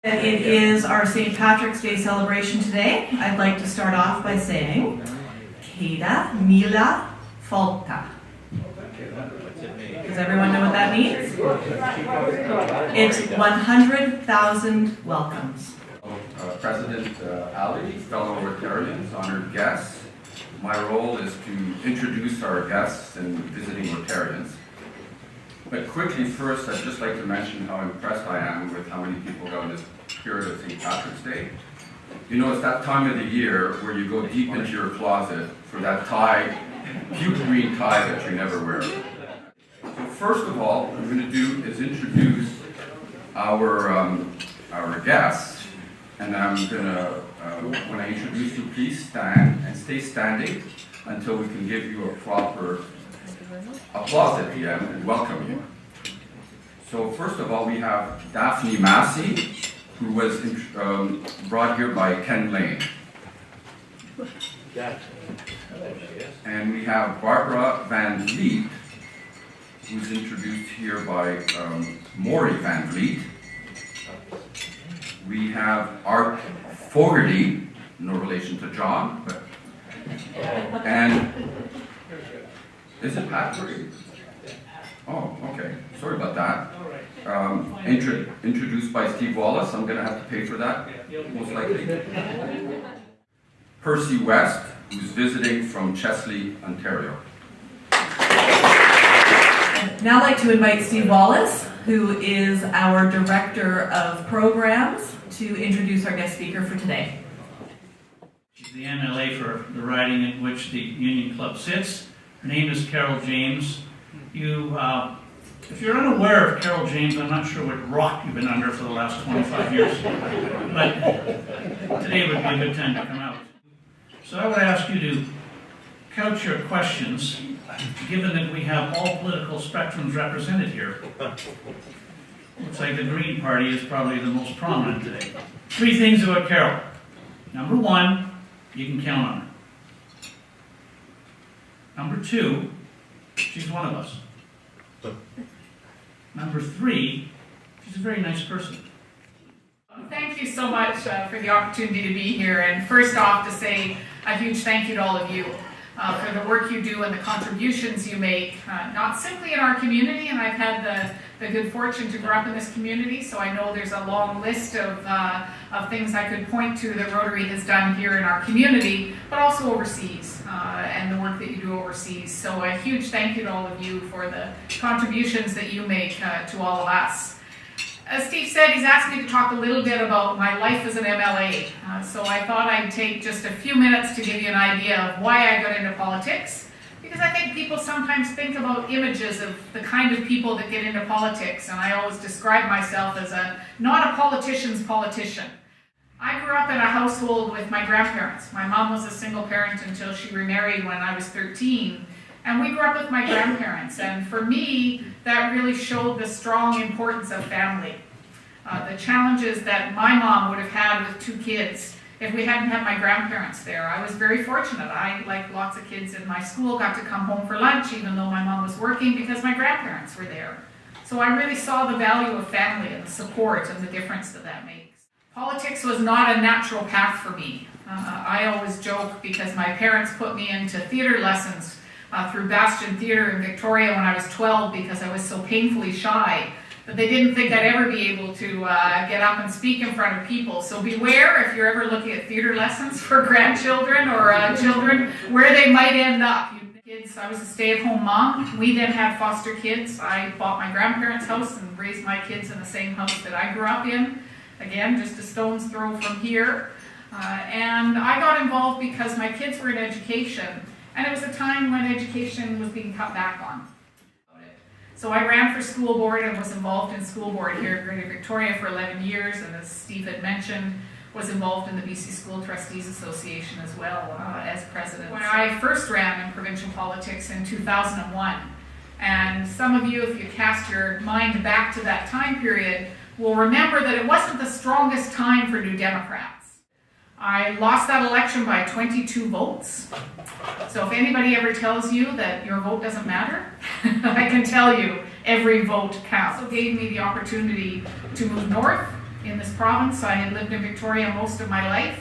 It is our St. Patrick's Day celebration today. I'd like to start off by saying, Cada Mila Falta. Does everyone know what that means? It's 100,000 welcomes. President Ali, fellow Rotarians, honored guests. My role is to introduce our guests and visiting Rotarians. But quickly first, I'd just like to mention how impressed I am with how many people go in this period of St. Patrick's Day. You know, it's that time of the year where you go deep into your closet for that tie, puke green tie that you never wear. So first of all, what I'm going to do is introduce our guests, and then I'm going to, when I introduce you, please stand and stay standing until we can give you a proper applause at the end and welcome you. So first of all, we have Daphne Massey, who was brought here by Ken Lane. And we have Barbara Van Vliet, who's introduced here by Maury Van Vliet. We have Art Fogarty, no relation to John, but, and is it Pat Fogarty? Oh, okay. Sorry about that. Introduced by Steve Wallace. I'm going to have to pay for that, most likely. Percy West, who's visiting from Chesley, Ontario. I'd now like to invite Steve Wallace, who is our Director of Programs, to introduce our guest speaker for today. She's the MLA for the riding in which the Union Club sits. Her name is Carole James. If you're unaware of Carole James, I'm not sure what rock you've been under for the last 25 years, but today would be a good time to come out. So I would ask you to couch your questions, given that we have all political spectrums represented here. Looks like the Green Party is probably the most prominent today. 3 things about Carole. Number 1, you can count on her. Number 2, she's one of us. Number 3, she's a very nice person. Thank you so much for the opportunity to be here, and first off to say a huge thank you to all of you for the work you do and the contributions you make, not simply in our community, and I've had the good fortune to grow up in this community, so I know there's a long list of things I could point to that Rotary has done here in our community, but also overseas, and the work that you do overseas. So a huge thank you to all of you for the contributions that you make to all of us. As Steve said, he's asked me to talk a little bit about my life as an MLA, so I thought I'd take just a few minutes to give you an idea of why I got into politics, because I think people sometimes think about images of the kind of people that get into politics, and I always describe myself as not a politician's politician. I grew up in a household with my grandparents. My mom was a single parent until she remarried when I was 13. And we grew up with my grandparents, and for me, that really showed the strong importance of family. The challenges that my mom would have had with 2 kids if we hadn't had my grandparents there. I was very fortunate. I, like lots of kids in my school, got to come home for lunch even though my mom was working because my grandparents were there. So I really saw the value of family and the support and the difference that that makes. Politics was not a natural path for me. I always joke because my parents put me into theater lessons through Bastion Theatre in Victoria when I was 12 because I was so painfully shy that they didn't think I'd ever be able to get up and speak in front of people. So beware if you're ever looking at theatre lessons for grandchildren or children where they might end up. Kids, I was a stay-at-home mom. We then had foster kids. I bought my grandparents' house and raised my kids in the same house that I grew up in. Again, just a stone's throw from here. And I got involved because my kids were in education. And it was a time when education was being cut back on. So I ran for school board and was involved in school board here at Greater Victoria for 11 years, and as Steve had mentioned, was involved in the BC School Trustees Association as well as president. When I first ran in provincial politics in 2001, and some of you, if you cast your mind back to that time period, will remember that it wasn't the strongest time for New Democrats. I lost that election by 22 votes. So if anybody ever tells you that your vote doesn't matter, I can tell you every vote counts. So it gave me the opportunity to move north in this province. I had lived in Victoria most of my life.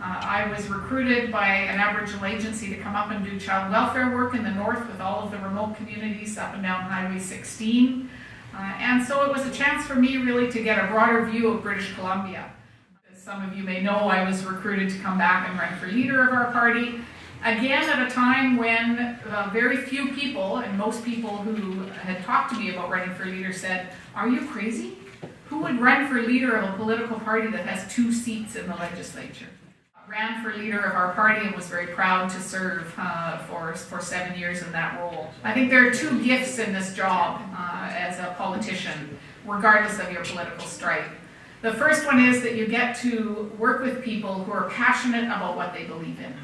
I was recruited by an Aboriginal agency to come up and do child welfare work in the north with all of the remote communities up and down Highway 16. And so it was a chance for me really to get a broader view of British Columbia. As some of you may know, I was recruited to come back and run for leader of our party. Again, at a time when very few people, and most people who had talked to me about running for leader said, "Are you crazy? Who would run for leader of a political party that has 2 seats in the legislature?" Ran for leader of our party and was very proud to serve for 7 years in that role. I think there are 2 gifts in this job as a politician, regardless of your political stripe. The first one is that you get to work with people who are passionate about what they believe in.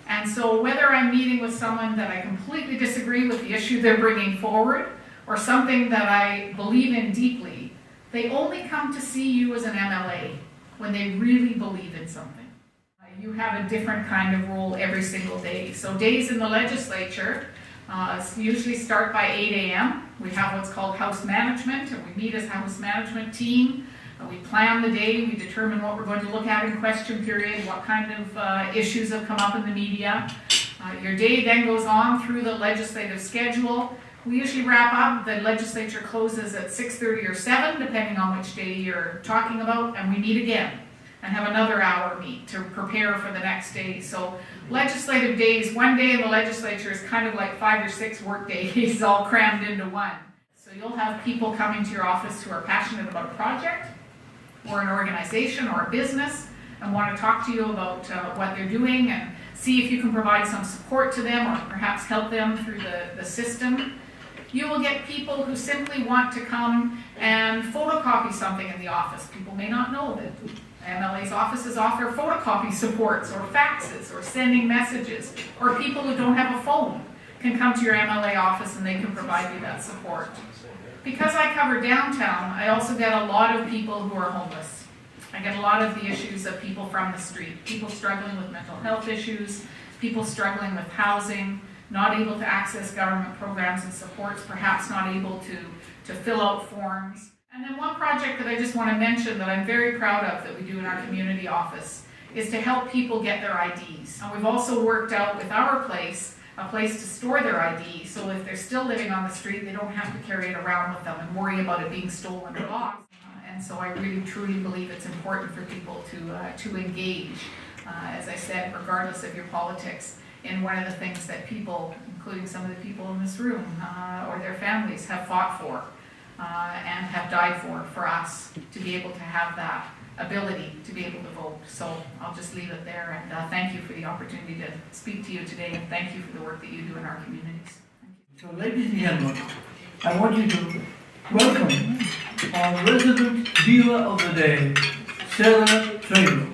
And so whether I'm meeting with someone that I completely disagree with the issue they're bringing forward, or something that I believe in deeply, they only come to see you as an MLA when they really believe in something. You have a different kind of role every single day. So days in the legislature usually start by 8 a.m. We have what's called house management, and we meet as a house management team. We plan the day, we determine what we're going to look at in question period, what kind of issues have come up in the media. Your day then goes on through the legislative schedule. We usually wrap up, the legislature closes at 6:30 or 7, depending on which day you're talking about, and we meet again and have another hour meet to prepare for the next day. So legislative days, one day in the legislature is kind of like 5 or 6 work days all crammed into one. So you'll have people coming to your office who are passionate about a project or an organization or a business and want to talk to you about what they're doing and see if you can provide some support to them or perhaps help them through the system. You will get people who simply want to come and photocopy something in the office. People may not know that MLA's offices offer photocopy supports or faxes or sending messages, or people who don't have a phone can come to your MLA office and they can provide you that support. Because I cover downtown, I also get a lot of people who are homeless. I get a lot of the issues of people from the street, people struggling with mental health issues, people struggling with housing, not able to access government programs and supports, perhaps not able to fill out forms. And then one project that I just want to mention that I'm very proud of that we do in our community office is to help people get their IDs. And we've also worked out with our place a place to store their ID, so if they're still living on the street, they don't have to carry it around with them and worry about it being stolen or lost. And so I really truly believe it's important for people to engage, as I said, regardless of your politics, in one of the things that people, including some of the people in this room or their families, have fought for and have died for us to be able to have that ability to be able to vote. So I'll just leave it there, and thank you for the opportunity to speak to you today, and thank you for the work that you do in our communities. So ladies and gentlemen, I want you to welcome our resident Diva of the day, Carole.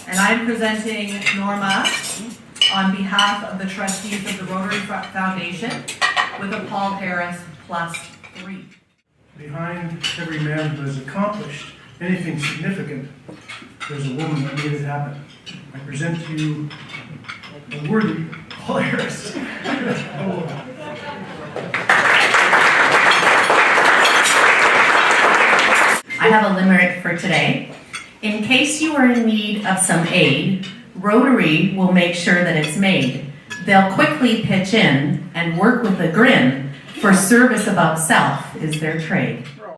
And I'm presenting Norma on behalf of the trustees of the Rotary Foundation with a Paul Harris +3. Behind every man who has accomplished anything significant, there's a woman that made it happen. I present to you a worthy Paul Harris. I have a limerick for today. In case you are in need of some aid, Rotary will make sure that it's made. They'll quickly pitch in and work with a grin for For service above self is their trade.